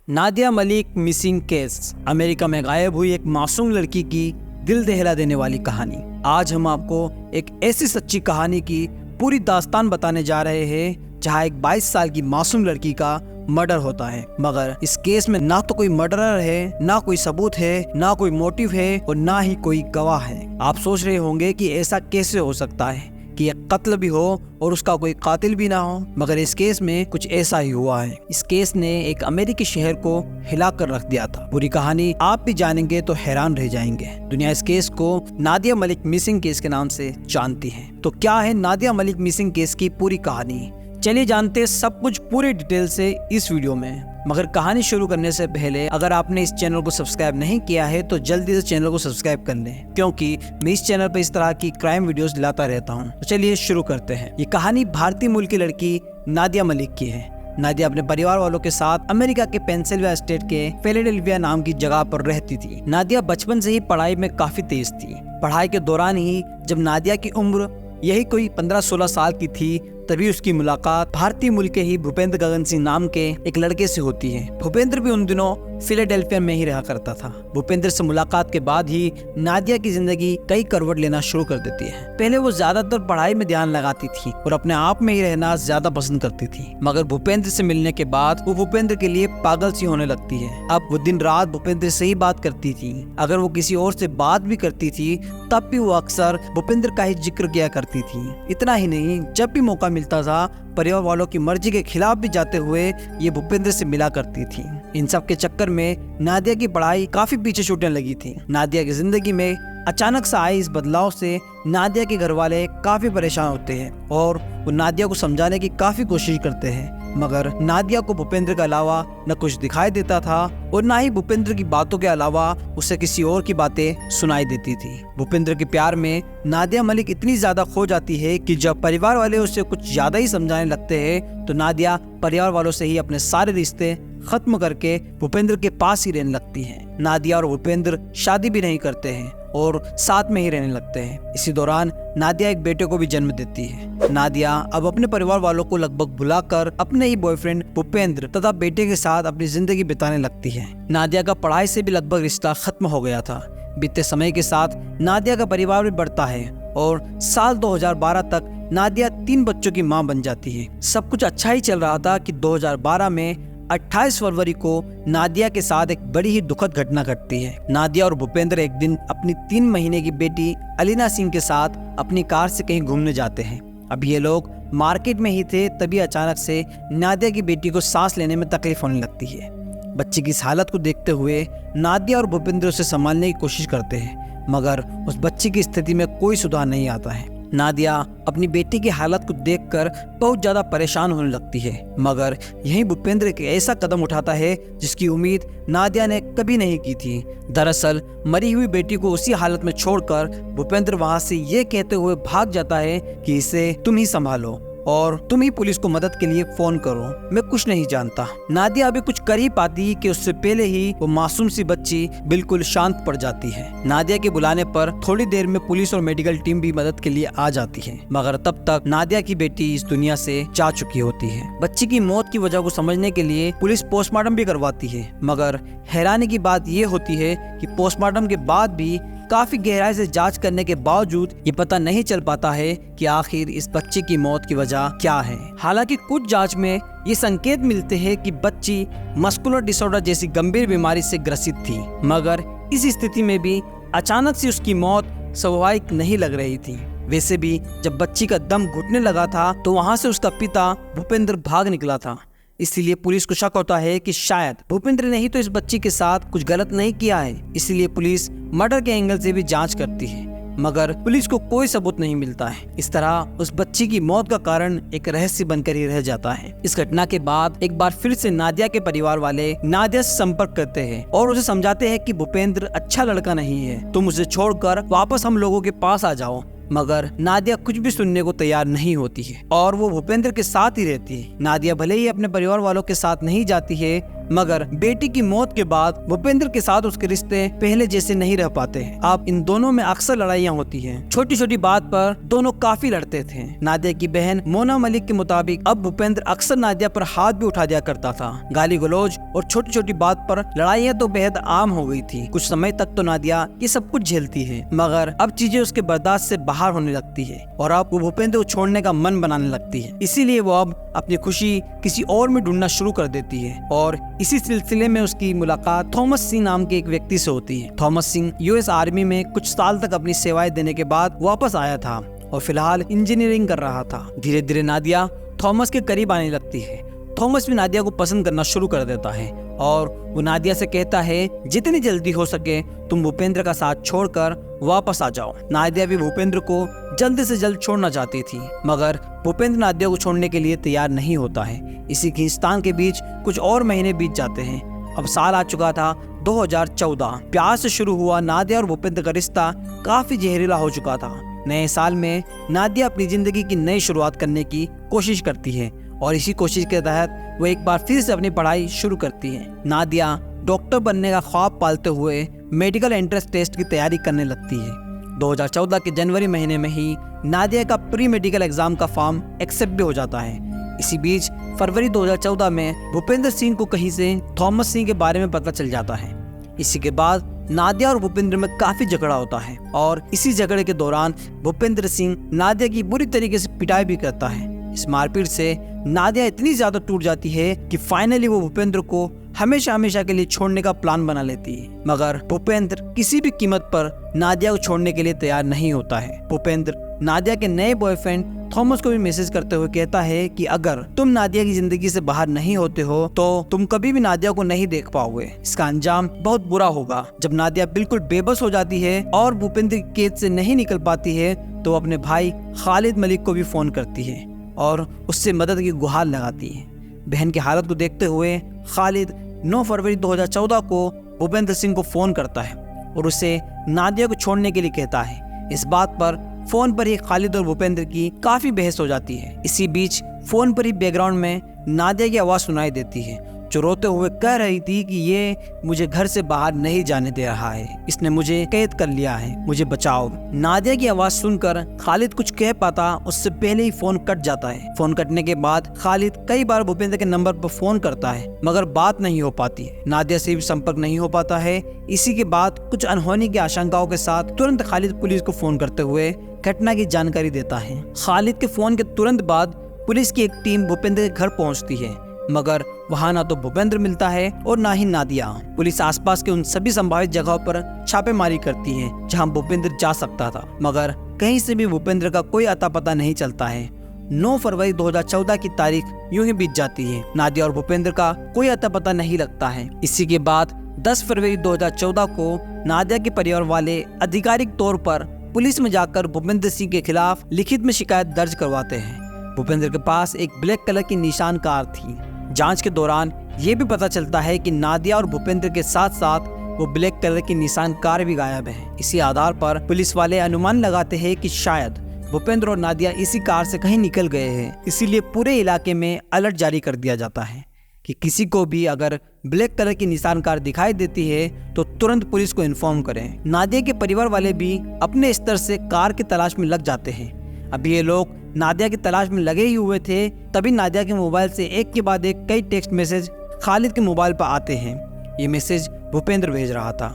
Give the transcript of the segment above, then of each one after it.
Nadia Malik missing case, America में गायब हुई एक मासूम लड़की की दिल दहला देने वाली कहानी। आज हम आपको एक ऐसी सच्ची कहानी की पूरी दास्तान बताने जा रहे हैं जहां एक 22 साल की मासूम लड़की का मर्डर होता है। मगर इस केस में ना तो कोई मर्डरर है, ना कोई सबूत है, ना कोई मोटिव है और ना ही कोई गवाह है। आप सोच रहे होंगे कि ऐसा कैसे हो सकता है कि एक कत्ल भी हो और उसका कोई कातिल भी ना हो, मगर इस केस में कुछ ऐसा ही हुआ है। इस केस ने एक अमेरिकी शहर को हिला कर रख दिया था। पूरी कहानी आप भी जानेंगे तो हैरान रह जाएंगे। दुनिया इस केस को नादिया मलिक मिसिंग केस के नाम से जानती है। तो क्या है नादिया मलिक मिसिंग केस की पूरी कहानी? चलिए जानते हैं सब कुछ पूरे डिटेल से इस वीडियो में। मगर कहानी शुरू करने से पहले अगर आपने इस चैनल को सब्सक्राइब नहीं किया है तो जल्दी से चैनल को सब्सक्राइब कर लें, क्योंकि मैं इस चैनल पर इस तरह की क्राइम वीडियोस लाता रहता हूं। तो चलिए शुरू करते हैं। ये कहानी भारतीय मूल की लड़की नादिया मलिक की है। नादिया अपने परिवार वालों के साथ अमेरिका के पेंसिल्वेनिया स्टेट के फिलाडेल्फिया नाम की जगह पर रहती थी। नादिया बचपन से ही पढ़ाई में काफी तेज थी। पढ़ाई के दौरान ही जब नादिया की उम्र यही कोई 15-16 साल की थी, तभी उसकी मुलाकात भारतीय मूल के ही भूपेंद्र गगन सिंह नाम के एक लड़के से होती है। भूपेंद्र भी उन दिनों फिलाडेल्फिया में ही रहा करता था। भूपेंद्र से मुलाकात के बाद ही नादिया की जिंदगी कई करवट लेना शुरू कर देती है। पहले वो ज्यादातर पढ़ाई में ध्यान लगाती थी और अपने आप में ही रहना ज्यादा पसंद करती थी। मगर भूपेंद्र से मिलने के बाद वो भूपेंद्र के लिए पागल सी होने लगती है। अब वो दिन रात भूपेंद्र से ही बात करती थी। अगर वो किसी और से बात भी करती थी तब भी वो अक्सर भूपेंद्र का ही जिक्र किया करती थी। इतना ही नहीं, जब भी मौका मिलता था परिवार वालों की मर्जी के खिलाफ भी जाते हुए ये भूपेंद्र से मिला करती थी। इन सब के चक्कर में नादिया की पढ़ाई काफी पीछे छूटने लगी थी। नादिया की जिंदगी में अचानक से आए इस बदलाव से नादिया के घर वाले काफी परेशान होते हैं और वो नादिया को समझाने की काफी कोशिश करते हैं। मगर नादिया को भूपेंद्र के अलावा न कुछ दिखाई देता था और न ही भूपेंद्र की बातों के अलावा उसे किसी और की बातें सुनाई देती थी। भूपेंद्र के प्यार में नादिया मलिक इतनी ज्यादा खो जाती है कि जब परिवार वाले उसे कुछ ज्यादा ही समझाने लगते हैं तो नादिया परिवार वालों से ही अपने सारे रिश्ते खत्म करके भूपेंद्र के पास ही रहने लगती है। नादिया और भूपेंद्र शादी भी नहीं करते हैं और साथ में ही रहने लगते हैं। इसी दौरान नादिया एक बेटे को भी जन्म देती है। नादिया अब अपने परिवार वालों को लगभग भुलाकर अपने ही बॉयफ्रेंड भूपेंद्र तथा बेटे के साथ अपनी जिंदगी बिताने लगती है। नादिया का पढ़ाई से भी लगभग रिश्ता खत्म हो गया था। बीते समय के साथ नादिया का परिवार भी बढ़ता है और साल 2012 तक नादिया 3 बच्चों की मां बन जाती है। सब कुछ अच्छा ही चल रहा था कि 2012 में 28 फरवरी को नादिया के साथ एक बड़ी ही दुखद घटना घटती है। नादिया और भूपेंद्र एक दिन अपनी 3 महीने की बेटी अलीना सिंह के साथ अपनी कार से कहीं घूमने जाते हैं। अब ये लोग मार्केट में ही थे, तभी अचानक से नादिया की बेटी को सांस लेने में तकलीफ होने लगती है। बच्चे की इस हालत को देखते हुए नादिया और भूपेंद्र उसे संभालने की कोशिश करते हैं, मगर उस बच्चे की स्थिति में कोई सुधार नहीं आता है। नादिया अपनी बेटी की हालत को देखकर बहुत ज्यादा परेशान होने लगती है, मगर यहीं भूपेंद्र एक ऐसा कदम उठाता है जिसकी उम्मीद नादिया ने कभी नहीं की थी। दरअसल मरी हुई बेटी को उसी हालत में छोड़कर भूपेंद्र वहां से ये कहते हुए भाग जाता है कि इसे तुम ही संभालो और तुम ही पुलिस को मदद के लिए फोन करो, मैं कुछ नहीं जानता। नादिया अभी कुछ कर ही पाती कि उससे पहले ही वो मासूम सी बच्ची बिल्कुल शांत पड़ जाती है। नादिया के बुलाने पर थोड़ी देर में पुलिस और मेडिकल टीम भी मदद के लिए आ जाती है, मगर तब तक नादिया की बेटी इस दुनिया से जा चुकी होती है। बच्ची की मौत की वजह को समझने के लिए पुलिस पोस्टमार्टम भी करवाती है, मगर हैरानी की बात ये होती है कि पोस्टमार्टम के बाद भी काफी गहराई से जांच करने के बावजूद ये पता नहीं चल पाता है कि आखिर इस बच्चे की मौत की वजह क्या है। हालांकि कुछ जांच में ये संकेत मिलते हैं कि बच्ची मस्कुलर डिसऑर्डर जैसी गंभीर बीमारी से ग्रसित थी, मगर इस स्थिति में भी अचानक से उसकी मौत स्वाभाविक नहीं लग रही थी। वैसे भी जब बच्ची का दम घुटने लगा था तो वहाँ से उसका पिता भूपेंद्र भाग निकला था। इसलिए पुलिस को शक होता है कि शायद भूपेंद्र ने ही तो इस बच्ची के साथ कुछ गलत नहीं किया है। इसलिए पुलिस मर्डर के एंगल से भी जांच करती है, मगर पुलिस को कोई सबूत नहीं मिलता है। इस तरह उस बच्ची की मौत का कारण एक रहस्य बनकर ही रह जाता है। इस घटना के बाद एक बार फिर से नादिया के परिवार वाले नादिया से संपर्क करते हैं और उसे समझाते हैं कि भूपेंद्र अच्छा लड़का नहीं है, तुम उसे छोड़कर वापस हम लोगों के पास आ जाओ। मगर नादिया कुछ भी सुनने को तैयार नहीं होती है और वो भूपेंद्र के साथ ही रहती है। नादिया भले ही अपने परिवार वालों के साथ नहीं जाती है, मगर बेटी की मौत के बाद भूपेंद्र के साथ उसके रिश्ते पहले जैसे नहीं रह पाते हैं। अब इन दोनों में अक्सर लड़ाइयाँ होती हैं। छोटी छोटी बात पर दोनों काफी लड़ते थे। नादिया की बहन मोना मलिक के मुताबिक अब भूपेंद्र अक्सर नादिया पर हाथ भी उठा दिया करता था। गाली गलौज और छोटी छोटी बात पर लड़ाइयाँ तो बेहद आम हो गई थी। कुछ समय तक तो नादिया ये सब कुछ झेलती है, मगर अब चीजें उसके बर्दाश्त से बाहर होने लगती है और अब वो भूपेंद्र को छोड़ने का मन बनाने लगती है। इसीलिए वो अब अपनी खुशी किसी और में ढूंढना शुरू कर देती है और इसी सिलसिले में उसकी मुलाकात थॉमस सिंह नाम के एक व्यक्ति से होती है। थॉमस सिंह यूएस आर्मी में कुछ साल तक अपनी सेवाएं देने के बाद वापस आया था और फिलहाल इंजीनियरिंग कर रहा था। धीरे धीरे नादिया थॉमस के करीब आने लगती है। थॉमस भी नादिया को पसंद करना शुरू कर देता है और वो नादिया से कहता है जितनी जल्दी हो सके तुम भूपेंद्र का साथ छोड़कर वापस आ जाओ। नादिया भी भूपेंद्र को जल्द से जल्द छोड़ना चाहती थी, मगर भूपेंद्र नादिया को छोड़ने के लिए तैयार नहीं होता है। इसी खींचतान के बीच कुछ और महीने बीत जाते हैं। अब साल आ चुका था 2014। प्यार से शुरू हुआ नादिया और भूपेंद्र का रिश्ता काफी जहरीला हो चुका था। नए साल में नादिया अपनी जिंदगी की नई शुरुआत करने की कोशिश करती है और इसी कोशिश के तहत वो एक बार फिर से अपनी पढ़ाई शुरू करती है। नादिया डॉक्टर बनने का ख्वाब पालते हुए मेडिकल एंट्रेंस टेस्ट की तैयारी करने लगती है। 2014 के जनवरी महीने में ही नादिया का प्री मेडिकल एग्जाम का फॉर्म एक्सेप्ट भी हो जाता है। इसी बीच फरवरी 2014 में भूपेंद्र सिंह को कहीं से थॉमस सिंह के बारे में पता चल जाता है। इसी के बाद नादिया और भूपेंद्र में काफी झगड़ा होता है और इसी झगड़े के दौरान भूपेंद्र सिंह नादिया की बुरी तरीके से पिटाई भी करता है। इस मारपीट से नादिया इतनी ज्यादा टूट जाती है कि फाइनली वो भूपेंद्र को हमेशा हमेशा के लिए छोड़ने का प्लान बना लेती है, मगर भूपेंद्र किसी भी कीमत पर नादिया को छोड़ने के लिए तैयार नहीं होता है। भूपेंद्र नादिया के नए बॉयफ्रेंड थॉमस को भी मैसेज करते हुए कहता है कि अगर तुम नादिया की जिंदगी से बाहर नहीं होते हो तो तुम कभी भी नादिया को नहीं देख पाओगे। इसका अंजाम बहुत बुरा होगा। जब नादिया बिल्कुल बेबस हो जाती है और भूपेंद्र की कैद से नहीं निकल पाती है तो वो अपने भाई खालिद मलिक को भी फोन करती है और उससे मदद की गुहार लगाती है। बहन की हालत को देखते हुए खालिद 9 फरवरी 2014 को भूपेंद्र सिंह को फोन करता है और उसे नादिया को छोड़ने के लिए कहता है। इस बात पर फोन पर ही खालिद और भूपेंद्र की काफी बहस हो जाती है। इसी बीच फोन पर ही बैकग्राउंड में नादिया की आवाज सुनाई देती है जो रोते हुए कह रही थी कि ये मुझे घर से बाहर नहीं जाने दे रहा है, इसने मुझे कैद कर लिया है, मुझे बचाओ। नादिया की आवाज सुनकर खालिद कुछ कह पाता उससे पहले ही फोन कट जाता है। फोन कटने के बाद खालिद कई बार भूपेंद्र के नंबर पर फोन करता है मगर बात नहीं हो पाती है। नादिया से भी संपर्क नहीं हो पाता है। इसी के बाद कुछ अनहोनी की आशंकाओं के साथ तुरंत खालिद पुलिस को फोन करते हुए घटना की जानकारी देता है। खालिद के फोन के तुरंत बाद पुलिस की एक टीम भूपेंद्र के घर पहुंचती है, मगर वहां ना तो भूपेंद्र मिलता है और ना ही नादिया। पुलिस आसपास के उन सभी संभावित जगहों पर छापेमारी करती है जहां भूपेंद्र जा सकता था, मगर कहीं से भी भूपेंद्र का कोई अता पता नहीं चलता है। 9 फरवरी 2014 की तारीख यूं ही बीत जाती है। नादिया और भूपेंद्र का कोई अता पता नहीं लगता है। इसी के बाद 10 फरवरी 2014 को नादिया के परिवार वाले आधिकारिक तौर पर पुलिस में जाकर भूपेंद्र सिंह के खिलाफ लिखित में शिकायत दर्ज करवाते हैं। भूपेंद्र के पास एक ब्लैक कलर की निशान कार थी। जांच के दौरान ये भी पता चलता है कि नादिया और भूपेंद्र के साथ साथ वो ब्लैक कलर की निशान कार भी गायब है। इसी आधार पर पुलिस वाले अनुमान लगाते हैं कि शायद भूपेंद्र और नादिया इसी कार से कहीं निकल गए हैं। इसीलिए पूरे इलाके में अलर्ट जारी कर दिया जाता है कि किसी को भी अगर ब्लैक कलर की निशान कार दिखाई देती है तो तुरंत पुलिस को इन्फॉर्म करें। नादिया के परिवार वाले भी अपने स्तर से कार की तलाश में लग जाते हैं। अभी ये लोग नादिया की तलाश में लगे ही हुए थे, तभी नादिया के मोबाइल से एक के बाद एक कई टेक्स्ट मैसेज खालिद के मोबाइल पर आते हैं। ये मैसेज भूपेंद्र भेज रहा था।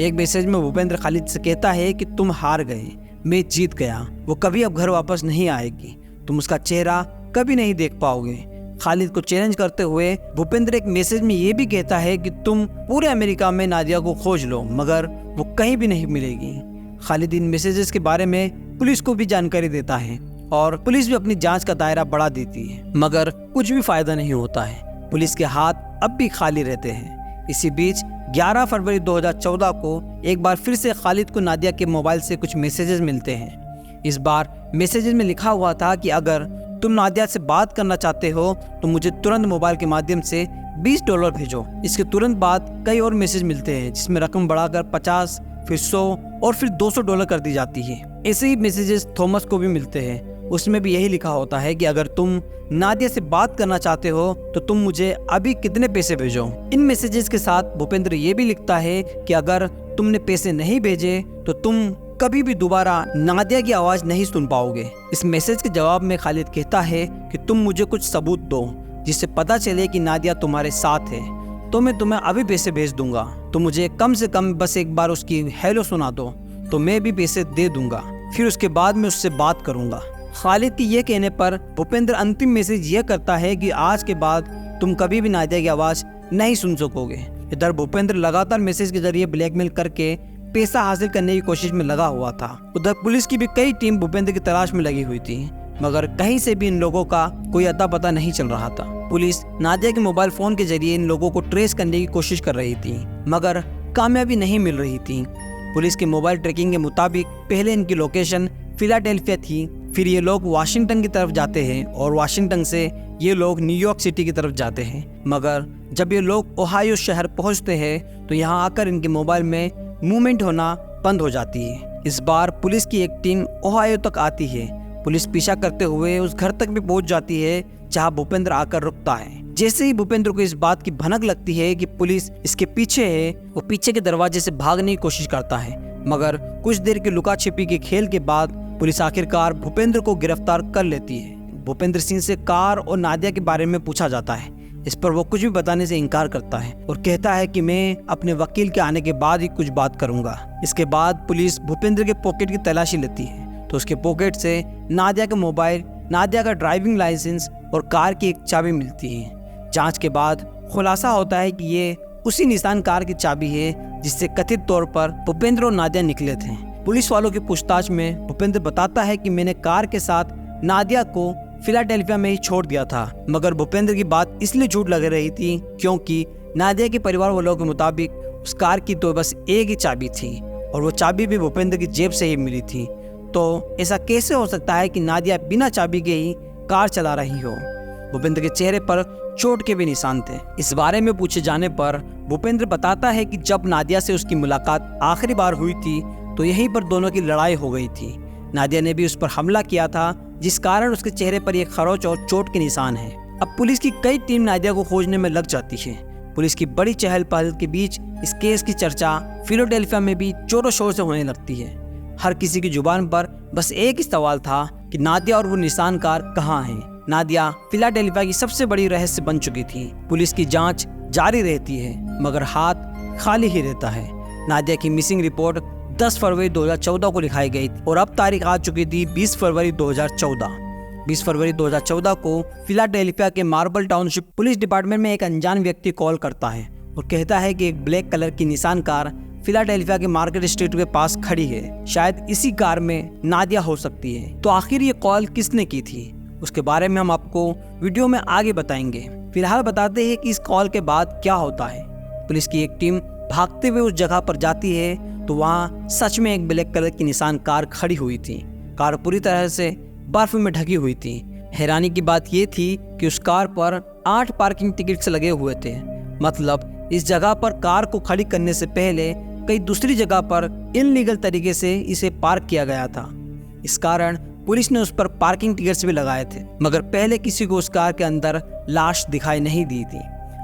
एक मैसेज में भूपेंद्र खालिद से कहता है कि तुम हार गए, मैं जीत गया, वो कभी अब घर वापस नहीं आएगी, तुम उसका चेहरा कभी नहीं देख पाओगे। खालिद को चैलेंज करते हुए भूपेंद्र एक मैसेज में ये भी कहता है कि तुम पूरे अमेरिका में नादिया को खोज लो मगर वो कहीं भी नहीं मिलेगी। खालिद इन मैसेजेस के बारे में पुलिस को भी जानकारी देता है और पुलिस भी अपनी जांच का दायरा बढ़ा देती है, मगर कुछ भी फायदा नहीं होता है। पुलिस के हाथ अब भी खाली रहते हैं। इसी बीच 11 फरवरी 2014 को एक बार फिर से खालिद को नादिया के मोबाइल से कुछ मैसेजेस मिलते हैं। इस बार मैसेजेस में लिखा हुआ था कि अगर तुम नादिया से बात करना चाहते हो तो मुझे तुरंत मोबाइल के माध्यम से $20 भेजो। इसके तुरंत बाद कई और मैसेज मिलते हैं जिसमें रकम बढ़ाकर 50, फिर 100 और फिर $200 कर दी जाती है। ऐसे ही मैसेजेस थॉमस को भी मिलते हैं। उसमें भी यही लिखा होता है कि अगर तुम नादिया से बात करना चाहते हो तो तुम मुझे अभी कितने पैसे भेजो। इन मैसेजेस के साथ भूपेंद्र ये भी लिखता है कि अगर तुमने पैसे नहीं भेजे तो तुम कभी भी दोबारा नादिया की आवाज नहीं सुन पाओगे। इस मैसेज के जवाब में खालिद कहता है कि तुम मुझे कुछ सबूत दो जिससे पता चले कि नादिया तुम्हारे साथ है, तो मैं तुम्हें अभी पैसे भेज दूंगा। तो मुझे कम से कम बस एक बार उसकी हेलो सुना दो तो मैं भी पैसे दे दूंगा, फिर उसके बाद मैं उससे बात करूंगा। खालिद के ये कहने पर भूपेंद्र अंतिम मैसेज ये करता है कि आज के बाद तुम कभी भी नादिया की आवाज नहीं सुन सकोगे। इधर भूपेंद्र लगातार मैसेज के जरिए ब्लैकमेल करके पैसा हासिल करने की कोशिश में लगा हुआ था। उधर पुलिस की भी कई टीम भूपेंद्र की तलाश में लगी हुई थी, मगर कहीं से भी इन लोगों का कोई अता पता नहीं चल रहा था। पुलिस नादिया के मोबाइल फोन के जरिए इन लोगों को ट्रेस करने की कोशिश कर रही थी, मगर कामयाबी नहीं मिल रही थी। पुलिस के मोबाइल ट्रैकिंग के मुताबिक पहले इनकी लोकेशन फिलाडेल्फिया थी, फिर ये लोग वाशिंगटन की तरफ जाते हैं और वाशिंगटन से ये लोग न्यूयॉर्क सिटी की तरफ जाते हैं। मगर जब ये लोग ओहायो शहर पहुंचते हैं तो यहाँ आकर इनके मोबाइल में मूवमेंट होना बंद हो जाती है। इस बार पुलिस की एक टीम ओहायो तक आती है। पुलिस पीछा करते हुए उस घर तक भी पहुंच जाती है जहां भूपेंद्र आकर रुकता है। जैसे ही भूपेंद्र को इस बात की भनक लगती है कि पुलिस इसके पीछे है, वो पीछे के दरवाजे से भागने की कोशिश करता है, मगर कुछ देर की लुका छिपी के खेल के बाद पुलिस आखिरकार भूपेंद्र को गिरफ्तार कर लेती है। भूपेंद्र सिंह से कार और नादिया के बारे में पूछा जाता है। इस पर वो कुछ भी बताने से इनकार करता है और कहता है कि मैं अपने वकील के आने के बाद ही कुछ बात करूंगा। इसके बाद पुलिस भूपेंद्र के पॉकेट की तलाशी लेती है तो उसके पॉकेट से नादिया का मोबाइल, नादिया का ड्राइविंग लाइसेंस और कार की एक चाबी मिलती है। जांच के बाद खुलासा होता है कि ये उसी निशान कार की चाबी है जिससे कथित तौर पर भूपेंद्र और नादिया निकले थे। पुलिस वालों की पूछताछ में भूपेंद्र बताता है कि मैंने कार के साथ नादिया को फिलाडेल्फिया में ही छोड़ दिया था, मगर भूपेंद्र की बात इसलिए झूठ लग रही थी क्योंकि नादिया के परिवार वालों के मुताबिक उस कार की तो बस एक ही चाबी थी और वो चाबी भी भूपेंद्र की जेब से ही मिली थी। तो ऐसा कैसे हो सकता है कि नादिया बिना चाबी के ही कार चला रही हो? भूपेंद्र के चेहरे पर चोट के भी निशान थे। इस बारे में पूछे जाने पर भूपेंद्र बताता है कि जब नादिया से उसकी मुलाकात आखिरी बार हुई थी तो यहीं पर दोनों की लड़ाई हो गई थी। नादिया ने भी उस पर हमला किया था, जिस कारण उसके चेहरे पर एक खरोच और चोट के निशान है। अब पुलिस की कई टीम नादिया को खोजने में लग जाती है। पुलिस की बड़ी चहल पहल के बीच इस केस की चर्चा फिलाडेल्फिया में भी जोरों शोर से होने लगती है। हर किसी की जुबान पर बस एक ही सवाल था कि नादिया और वो निशान कार कहाँ है। नादिया फिलाडेल्फिया की सबसे बड़ी रहस्य बन चुकी थी। पुलिस की जांच जारी रहती है मगर हाथ खाली ही रहता है। नादिया की मिसिंग रिपोर्ट 10 फरवरी 2014 को लिखाई गई और अब तारीख आ चुकी थी 20 फरवरी 2014। 20 फरवरी 2014 को फिलाडेल्फिया के मार्बल टाउनशिप पुलिस डिपार्टमेंट में एक अनजान व्यक्ति कॉल करता है और कहता है कि एक ब्लैक कलर की निशान कार फिलाडेल्फिया के मार्केट स्ट्रीट के पास खड़ी है, शायद इसी कार में नादिया हो सकती है। तो आखिर ये कॉल किसने की थी, उसके बारे में हम आपको वीडियो में आगे बताएंगे। फिलहाल बताते हैं कि इस कॉल के बाद क्या होता है। पुलिस की एक टीम भागते हुए उस जगह पर जाती है तो वहाँ सच में एक ब्लैक कलर की निशान कार खड़ी हुई थी। कार पूरी तरह से बर्फ में ढकी हुई थी। हैरानी की बात यह थी कि उस कार पर 8 पार्किंग टिकट्स लगे हुए थे। मतलब इस जगह पर कार को खड़ी करने से पहले कई दूसरी जगह पर इनलीगल तरीके से इसे पार्क किया गया था। इस कारण पुलिस ने उस पर पार्किंग टिकट्स भी लगाए थे, मगर पहले किसी को उस कार के अंदर लाश दिखाई नहीं दी थी।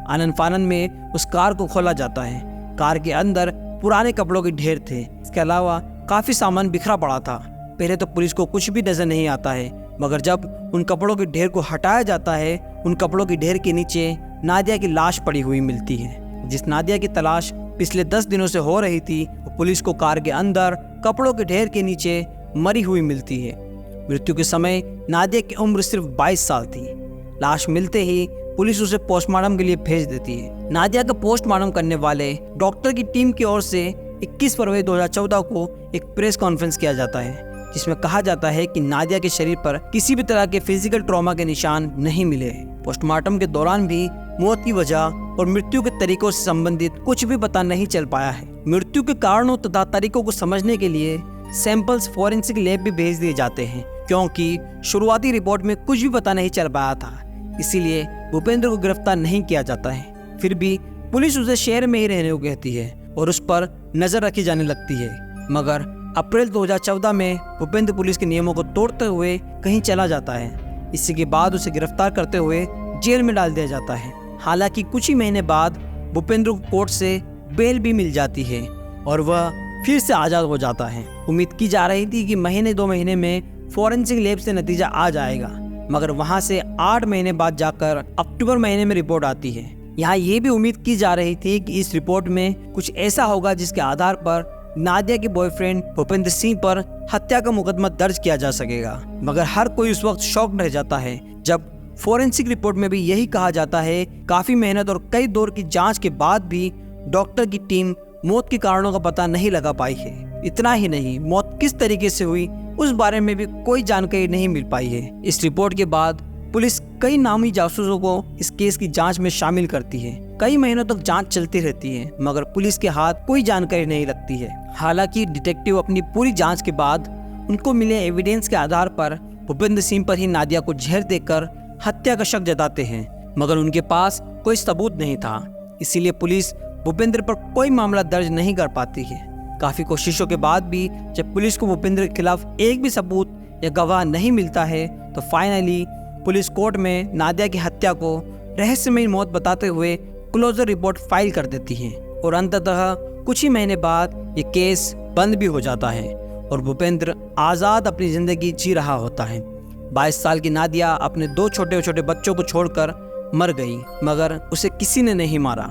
आनन फानन में उस कार को खोला जाता है। कार के अंदर पुराने कपड़ों के ढेर थे। इसके अलावा काफी सामान बिखरा पड़ा था। पहले तो पुलिस को कुछ भी नजर नहीं आता है, मगर जब उन कपड़ों के ढेर को हटाया जाता है, उन कपड़ों के ढेर के नीचे नादिया की लाश पड़ी हुई मिलती है। जिस नादिया की तलाश पिछले 10 दिनों से हो रही थी, वो पुलिस को कार के अंदर कपड़ों के ढेर के नीचे मरी हुई मिलती है। मृत्यु के समय नादिया की उम्र सिर्फ 22 साल थी। लाश मिलते ही पुलिस उसे पोस्टमार्टम के लिए भेज देती है। नादिया का पोस्टमार्टम करने वाले डॉक्टर की टीम की ओर से 21 फरवरी 2014 को एक प्रेस कॉन्फ्रेंस किया जाता है, जिसमें कहा जाता है कि नादिया के शरीर पर किसी भी तरह के फिजिकल ट्रॉमा के निशान नहीं मिले। पोस्टमार्टम के दौरान भी मौत की वजह और मृत्यु के तरीकों से संबंधित कुछ भी पता नहीं चल पाया है। मृत्यु के कारणों तथा तरीकों को समझने के लिए सैंपल्स फॉरेंसिक लैब भी भेज दिए जाते हैं, क्योंकि शुरुआती रिपोर्ट में कुछ भी पता नहीं चल पाया था। इसीलिए भूपेंद्र को गिरफ्तार नहीं किया जाता है। फिर भी पुलिस उसे शहर में ही रहने को कहती है और उस पर नजर रखी जाने लगती है, मगर अप्रैल 2014 में भूपेंद्र पुलिस के नियमों को तोड़ते हुए कहीं चला जाता है। इसी के बाद उसे गिरफ्तार करते हुए जेल में डाल दिया जाता है। हालांकि कुछ ही महीने बाद भूपेंद्र को कोर्ट से बेल भी मिल जाती है और वह फिर से आज़ाद हो जाता है। उम्मीद की जा रही थी कि महीने 2 महीने में फॉरेंसिक लैब से नतीजा आ जाएगा, मगर वहां से 8 महीने बाद जाकर अक्टूबर महीने में रिपोर्ट आती है। यहाँ ये भी उम्मीद की जा रही थी कि इस रिपोर्ट में कुछ ऐसा होगा जिसके आधार पर नादिया के बॉयफ्रेंड भूपेंद्र सिंह पर हत्या का मुकदमा दर्ज किया जा सकेगा, मगर हर कोई उस वक्त शॉक रह जाता है जब फॉरेंसिक रिपोर्ट में भी यही कहा जाता है काफी मेहनत और कई दौर की जांच के बाद भी डॉक्टर की टीम मौत के कारणों का पता नहीं लगा पाई है। इतना ही नहीं, मौत किस तरीके से हुई उस बारे में भी कोई जानकारी नहीं मिल पाई है। इस रिपोर्ट के बाद पुलिस कई नामी जासूसों को इस केस की जांच में शामिल करती है। कई महीनों तक जांच चलती रहती है, मगर पुलिस के हाथ कोई जानकारी नहीं लगती है। हालांकि डिटेक्टिव अपनी पूरी जांच के बाद उनको मिले एविडेंस के आधार पर भूपेंद्र सिंह पर ही नादिया को जहर देकर हत्या का शक जताते हैं, मगर उनके पास कोई सबूत नहीं था। इसीलिए पुलिस भूपेंद्र पर कोई मामला दर्ज नहीं कर पाती है। काफी कोशिशों के बाद भी जब पुलिस को भूपेंद्र के खिलाफ एक भी सबूत या गवाह नहीं मिलता है तो फाइनली पुलिस कोर्ट में नादिया की हत्या को रहस्यमयी मौत बताते हुए क्लोजर रिपोर्ट फाइल कर देती है और अंततः कुछ ही महीने बाद ये केस बंद भी हो जाता है और भूपेंद्र आज़ाद अपनी जिंदगी जी रहा होता है। 22 साल की नादिया अपने 2 छोटे छोटे बच्चों को छोड़कर मर गई, मगर उसे किसी ने नहीं मारा।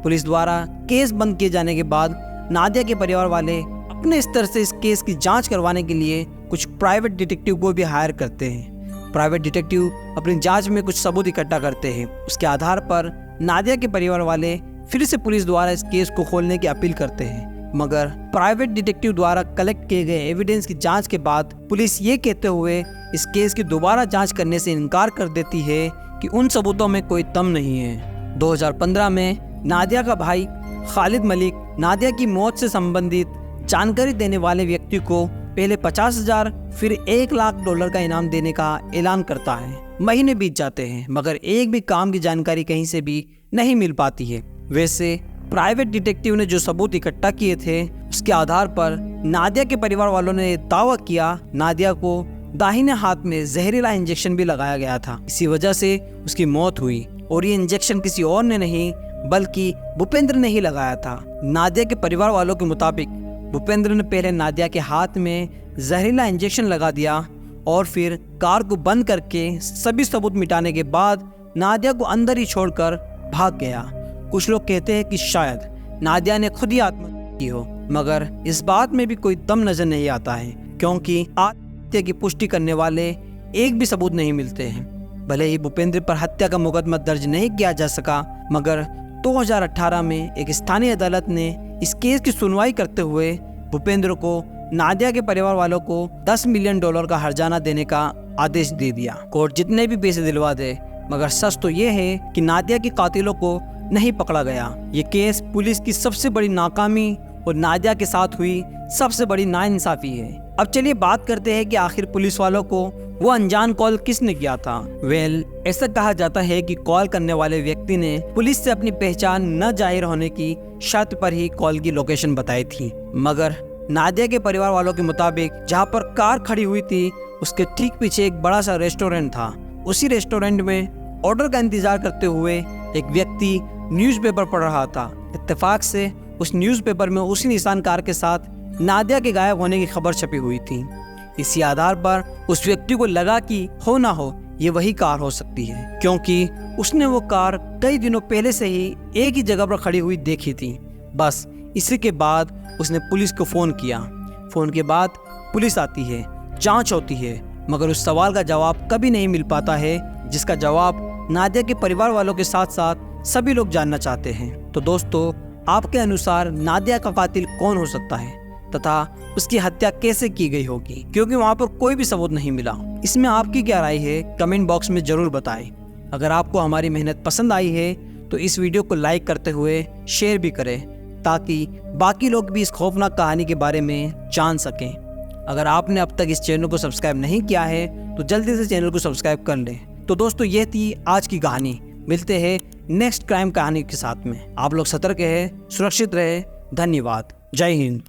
पुलिस द्वारा केस बंद किए जाने के बाद नादिया के परिवार वाले अपने स्तर से इस केस की जांच करवाने के लिए कुछ प्राइवेट डिटेक्टिव को भी हायर करते हैं। प्राइवेट डिटेक्टिव अपनी जांच में कुछ सबूत इकट्ठा करते हैं। उसके आधार पर नादिया के परिवार वाले फिर से पुलिस द्वारा इस केस को खोलने की अपील करते हैं, मगर प्राइवेट डिटेक्टिव द्वारा कलेक्ट किए गए एविडेंस की जांच के बाद पुलिस ये कहते हुए इस केस की दोबारा जांच करने से इनकार कर देती है कि उन सबूतों में कोई दम नहीं है। 2015 में नादिया का भाई खालिद मलिक नादिया की मौत से संबंधित जानकारी देने वाले व्यक्ति को पहले 50,000 फिर $1,00,000 का इनाम देने का ऐलान करता है। महीने बीत जाते हैं, मगर एक भी काम की जानकारी कहीं से भी नहीं मिल पाती है। वैसे प्राइवेट डिटेक्टिव ने जो सबूत इकट्ठा किए थे उसके आधार पर नादिया के परिवार वालों ने दावा किया नादिया को दाहिने हाथ में जहरीला इंजेक्शन भी लगाया गया था। इसी वजह से उसकी मौत हुई और ये इंजेक्शन किसी और ने नहीं बल्कि भूपेंद्र ने ही लगाया था। नादिया के परिवार वालों के मुताबिक भूपेंद्र ने पहले नादिया के हाथ में जहरीला इंजेक्शन लगा दिया और फिर कार को बंद करके सभी सबूत मिटाने के बाद नादिया को अंदर ही छोड़कर भाग गया। कुछ लोग कहते हैं कि शायद नादिया ने खुद ही आत्महत्या की हो, मगर इस बात में भी कोई दम नजर नहीं आता है क्योंकि आत्महत्या की पुष्टि करने वाले एक भी सबूत नहीं मिलते हैं। भले ही भूपेंद्र पर हत्या का मुकदमा दर्ज नहीं किया जा सका, मगर 2018 में एक स्थानीय अदालत ने इस केस की सुनवाई करते हुए भूपेंद्र को नादिया के परिवार वालों को $10 मिलियन का हर्जाना देने का आदेश दे दिया। कोर्ट जितने भी पैसे दिलवा दे, मगर सच तो ये है कि नादिया के कातिलों को नहीं पकड़ा गया। ये केस पुलिस की सबसे बड़ी नाकामी और नादिया के साथ हुई सबसे बड़ी नाइंसाफी है। अब चलिए बात करते हैं कि आखिर पुलिस वालों को वो अनजान कॉल किसने किया था। ऐसा कहा जाता है कि कॉल करने वाले व्यक्ति ने पुलिस से अपनी पहचान न जाहिर होने की शर्त पर ही कॉल की लोकेशन बताई थी, मगर नादिया के परिवार वालों के मुताबिक जहां पर कार खड़ी हुई थी उसके ठीक पीछे एक बड़ा सा रेस्टोरेंट था। उसी रेस्टोरेंट में ऑर्डर का इंतजार करते हुए एक व्यक्ति न्यूज़पेपर पढ़ रहा था। इत्तेफाक से उस न्यूज़पेपर में उसी निशान कार के साथ नादिया के गायब होने की खबर छपी हुई थी। इसी आधार पर उस व्यक्ति को लगा कि हो ना हो ये वही कार हो सकती है, क्योंकि उसने वो कार कई दिनों पहले से ही एक ही जगह पर खड़ी हुई देखी थी। बस इसी के बाद उसने पुलिस को फ़ोन किया। फ़ोन के बाद पुलिस आती है, जांच होती है, मगर उस सवाल का जवाब कभी नहीं मिल पाता है जिसका जवाब नादिया के परिवार वालों के साथ साथ सभी लोग जानना चाहते हैं। तो दोस्तों, आपके अनुसार नादिया का कातिल कौन हो सकता है तथा उसकी हत्या कैसे की गई होगी, क्योंकि वहाँ पर कोई भी सबूत नहीं मिला। इसमें आपकी क्या राय है कमेंट बॉक्स में ज़रूर बताएं। अगर आपको हमारी मेहनत पसंद आई है तो इस वीडियो को लाइक करते हुए शेयर भी करें ताकि बाकी लोग भी इस खौफनाक कहानी के बारे में जान सकें। अगर आपने अब तक इस चैनल को सब्सक्राइब नहीं किया है तो जल्दी से चैनल को सब्सक्राइब कर लें। तो दोस्तों, यह थी आज की कहानी। मिलते हैं नेक्स्ट क्राइम कहानी के साथ में। आप लोग सतर्क रहे, सुरक्षित रहे। धन्यवाद। जय हिंद।